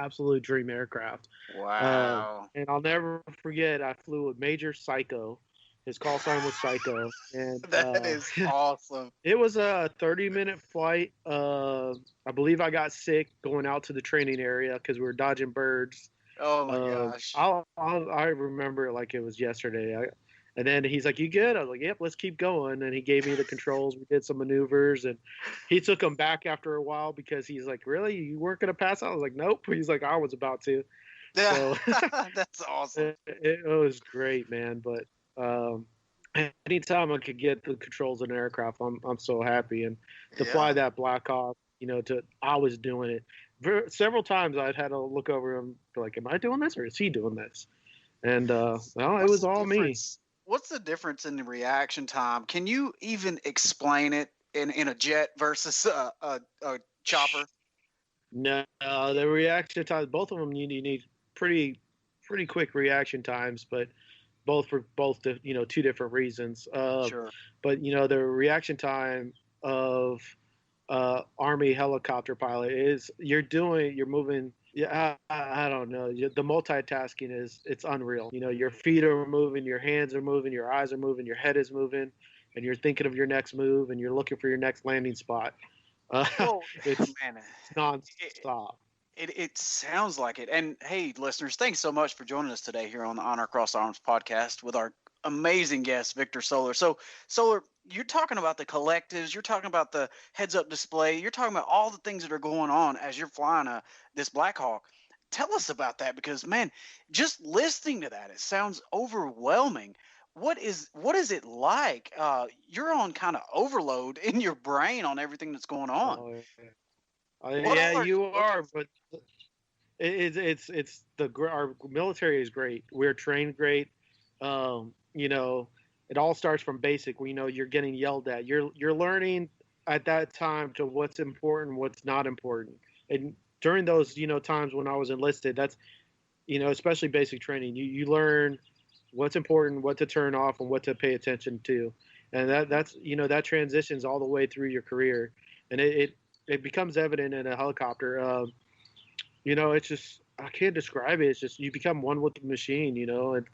absolute dream aircraft. Wow. And I'll never forget, I flew with Major Psycho. His call sign was Psycho. And That is awesome. it was a 30-minute flight. I believe I got sick going out to the training area because we were dodging birds. Oh my gosh. I remember it like it was yesterday. And then he's like, "You good?" I was like, "Yep, let's keep going." And he gave me the controls. We did some maneuvers, and he took them back after a while because he's like, "Really? You weren't gonna pass out?" I was like, "Nope." He's like, "I was about to." So That's awesome. it was great, man. But anytime I could get the controls in an aircraft, I'm so happy. And to fly that Blackhawk, I was doing it several times. I'd had to look over him, be like, "Am I doing this, or is he doing this?" And well, it was all me. What's the difference in the reaction time? Can you even explain it in a jet versus a chopper? No, the reaction times, both of them, you need pretty quick reaction times, but for two different reasons. Sure. But the reaction time of Army helicopter pilot is you're moving. Yeah, I don't know. The multitasking it's unreal. Your feet are moving, your hands are moving, your eyes are moving, your head is moving, and you're thinking of your next move, and you're looking for your next landing spot. It's nonstop. It sounds like it. And hey, listeners, thanks so much for joining us today here on the Honor Across Arms podcast with our amazing guest, Victor Soler. So, Soler, you're talking about the collectives, you're talking about the heads-up display, you're talking about all the things that are going on as you're flying this Blackhawk. Tell us about that, because, man, just listening to that, it sounds overwhelming. What is it like? You're on kind of overload in your brain on everything that's going on. Yeah, you are, but our military is great. We're trained great. It all starts from basic. We know you're getting yelled at. You're learning at that time to what's important, what's not important. And during those, times when I was enlisted, that's, especially basic training, you learn what's important, what to turn off, and what to pay attention to. And that's that transitions all the way through your career. And it becomes evident in a helicopter. It's just, I can't describe it. It's just, you become one with the machine, and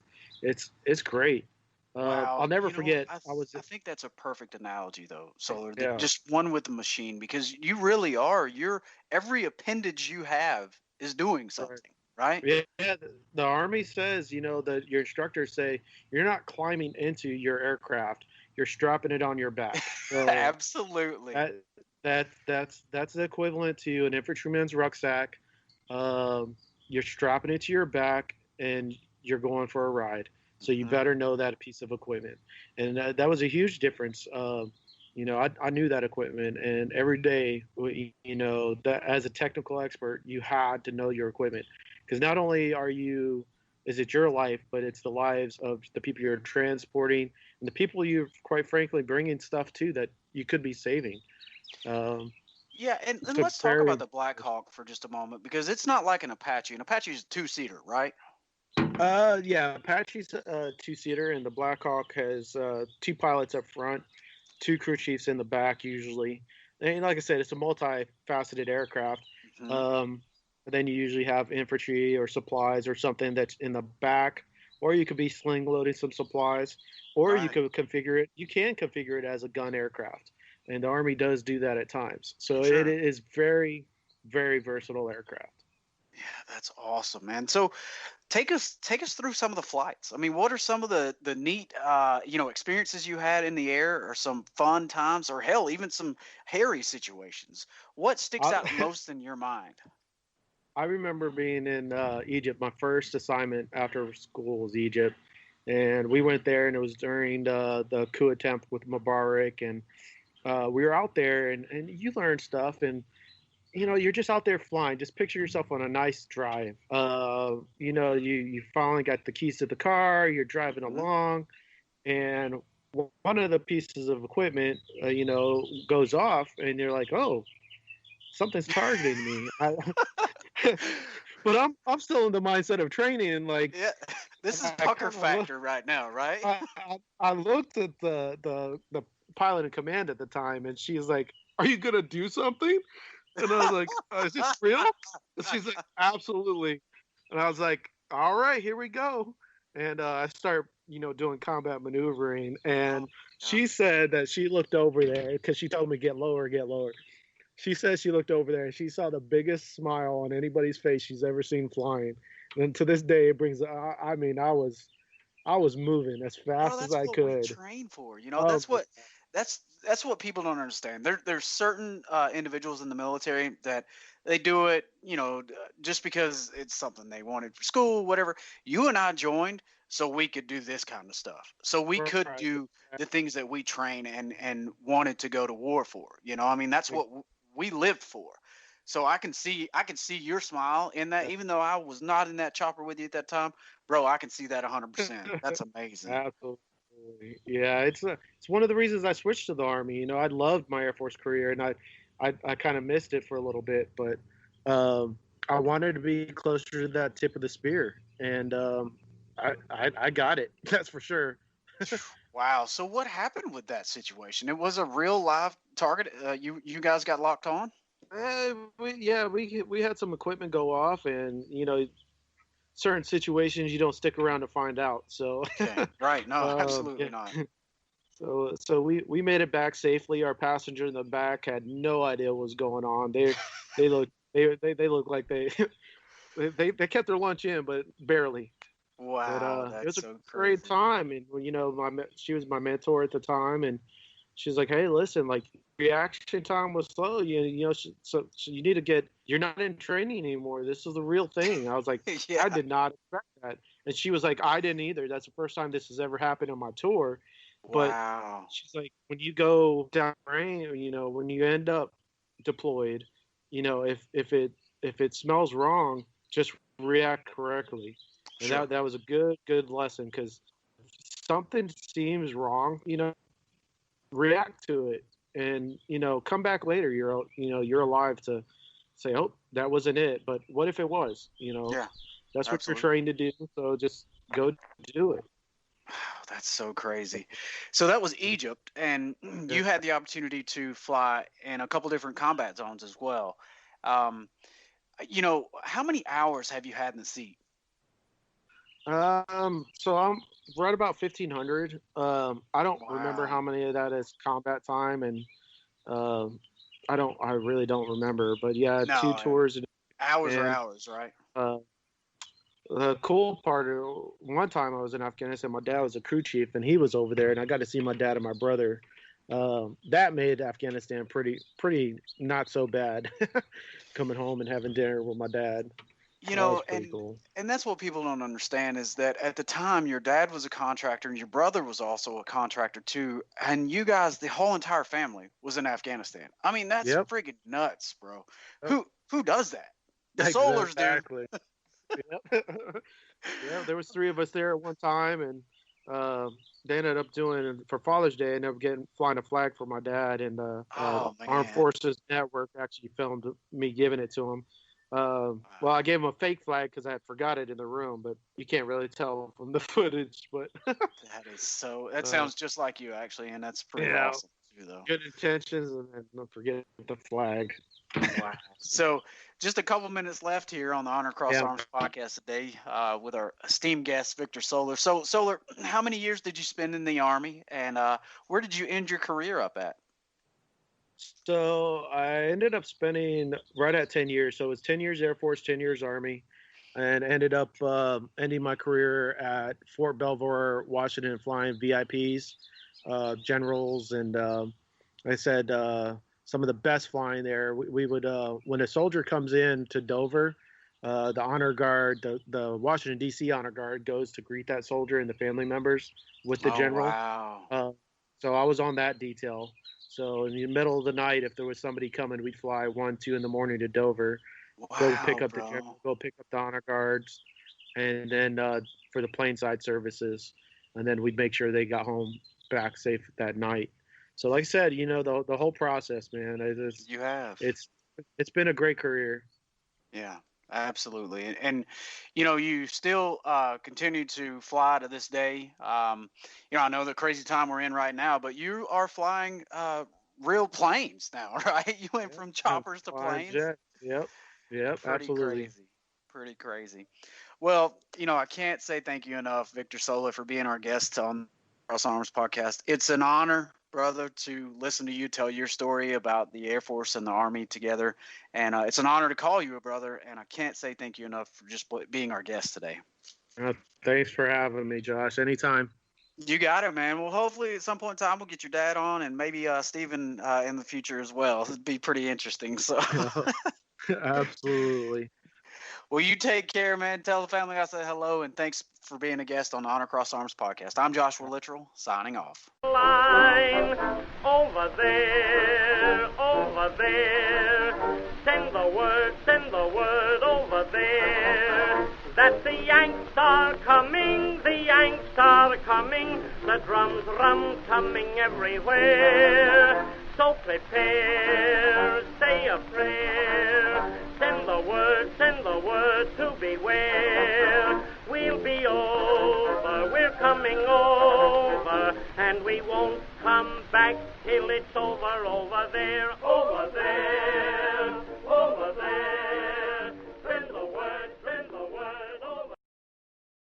it's great. Wow. I'll never forget. I think that's a perfect analogy, though, Soler. Yeah. Just one with the machine, because you really are. Every appendage you have is doing something, right? Yeah. The Army says, that your instructors say you're not climbing into your aircraft. You're strapping it on your back. So absolutely. That's the equivalent to an infantryman's rucksack. You're strapping it to your back, and you're going for a ride. So you better know that piece of equipment. And that was a huge difference. I knew that equipment, and every day, that as a technical expert, you had to know your equipment, because not only is it your life, but it's the lives of the people you're transporting and the people you're, quite frankly, bringing stuff to that you could be saving. Yeah, and let's talk about the Blackhawk for just a moment, because it's not like an Apache. An Apache is a two-seater, right? Yeah, Apache's a two-seater, and the Blackhawk has two pilots up front, two crew chiefs in the back usually. And like I said, it's a multifaceted aircraft. Mm-hmm. Then you usually have infantry or supplies or something that's in the back, or you could be sling loading some supplies, or you could configure it. You can configure it as a gun aircraft, and the Army does do that at times. So it is very, very versatile aircraft. Yeah, that's awesome, man. So take us through some of the flights. I mean, what are some of the neat experiences you had in the air, or some fun times, or hell, even some hairy situations? What sticks out most in your mind? I remember being in Egypt. My first assignment after school was Egypt, and we went there, and it was during the coup attempt with Mubarak, and we were out there, and you learn stuff, and you're just out there flying. Just picture yourself on a nice drive. You finally got the keys to the car. You're driving along, and one of the pieces of equipment, goes off, and you're like, "Oh, something's targeting me." But I'm still in the mindset of training. Like, yeah, this is pucker factor right now, right? I looked at the pilot in command at the time, and she's like, "Are you gonna do something?" And I was like, is this real? And she's like, absolutely. And I was like, all right, here we go. And I start, doing combat maneuvering. Oh, And yeah. she said that she looked over there because she told me get lower, get lower. She says she looked over there and she saw the biggest smile on anybody's face she's ever seen flying. And to this day, it brings. I mean, I was moving as Bro, fast as that's I what we could. train for. Oh, That's what people don't understand. There's certain individuals in the military that they do it, just because it's something they wanted for school, whatever. You and I joined so we could do this kind of stuff. So we could right. do the things that we train and wanted to go to war for. I mean, that's what we lived for. So I can see your smile in that, even though I was not in that chopper with you at that time, bro. I can see that 100%. That's amazing. Absolutely. Yeah, it's one of the reasons I switched to the Army. I loved my Air Force career, and I kind of missed it for a little bit, but I wanted to be closer to that tip of the spear, and I got it. That's for sure. Wow. So what happened with that situation? It was a real live target. You guys got locked on. We had some equipment go off, and certain situations you don't stick around to find out. So Okay. Right. No, yeah. absolutely not. So we made it back safely. Our passenger in the back had no idea what was going on. They look like they kept their lunch in, but barely. But Wow, it was that's a so great crazy. time, and she was my mentor at the time, and she's like, "Hey, listen, like reaction time was slow. So you need to get. You're not in training anymore. This is the real thing." I was like, "I Yeah. did not expect that," and she was like, "I didn't either. That's the first time this has ever happened on my tour." But Wow. she's like, when you go down range, when you end up deployed, if it smells wrong, just react correctly. And Sure. that was a good lesson because something seems wrong, react to it and come back later. You're alive to say, oh, that wasn't it. But what if it was? Yeah. That's what you're Absolutely. trained to do. So just go do it. Wow, that's so crazy. So that was Egypt, and Yeah. you had the opportunity to fly in a couple different combat zones as well. Um, how many hours have you had in the seat? So I'm right about 1,500. I don't remember Wow. how many of that is combat time, and um, I really don't remember. But yeah, two No, tours, hours are and hours, right? uh, the cool part of one time I was in Afghanistan, my dad was a crew chief, and he was over there, and I got to see my dad and my brother. That made Afghanistan pretty not so bad. Coming home and having dinner with my dad, You that was know, pretty and cool. and that's what people don't understand is that at the time your dad was a contractor and your brother was also a contractor too, and you guys, the whole entire family was in Afghanistan. I mean, that's Yep. freaking nuts, bro. Yep. Who does that? The Solars do. Exactly. Yep. Yeah, there was three of us there at one time, and they ended up doing for Father's Day. I ended up getting flying a flag for my dad, and the Oh Armed man. Forces Network actually filmed me giving it to him. Well, Wow. I gave him a fake flag because I had forgot it in the room, but you can't really tell from the footage. But That uh, sounds just like you actually, and that's pretty yeah, awesome too, though. good intentions, and then don't forget the flag. Wow. So, just a couple minutes left here on the Honor Cross Yeah. Arms podcast today with our esteemed guest, Victor Soler. So, Soler, how many years did you spend in the Army, and where did you end your career up at? So I ended up spending right at 10 years. So it was 10 years Air Force, 10 years Army, and ended up ending my career at Fort Belvoir, Washington, flying VIPs, generals, and like I said, some of the best flying there. We would, when a soldier comes in to Dover, the honor guard, the Washington, D.C. honor guard goes to greet that soldier and the family members with the Oh, general. wow. Uh, so I was on that detail. So in the middle of the night, if there was somebody coming, we'd fly 1, 2 in the morning to Dover, go pick Wow, up the bro. general, go pick up the honor guards, and then for the plane side services, and then we'd make sure they got home back safe that night. So like I said, the whole process, man, You have. it's it's been a great career. Yeah, absolutely. And you still continue to fly to this day. I know the crazy time we're in right now, but you are flying real planes now, right? You went from choppers to Flying planes. jet. Yep. Yep. Pretty Absolutely. crazy. Pretty crazy. Well, I can't say thank you enough, Victor Soler, for being our guest on Cross Arms podcast. It's an honor, brother, to listen to you tell your story about the Air Force and the Army together. And it's an honor to call you a brother. And I can't say thank you enough for just being our guest today. Thanks for having me, Josh. Anytime. You got it, man. Well, hopefully at some point in time we'll get your dad on, and maybe Stephen in the future as well. It'd be pretty interesting. So, absolutely. Well, you take care, man. Tell the family I said hello, and thanks for being a guest on the Honor Cross Arms podcast. I'm Joshua Littrell, signing off. Line over there, send the word over there. That the Yanks are coming, the drums rum-tumming everywhere. So prepare, say a prayer, send the word to beware. We'll be over, we're coming over, and we won't come back till it's over there, over there.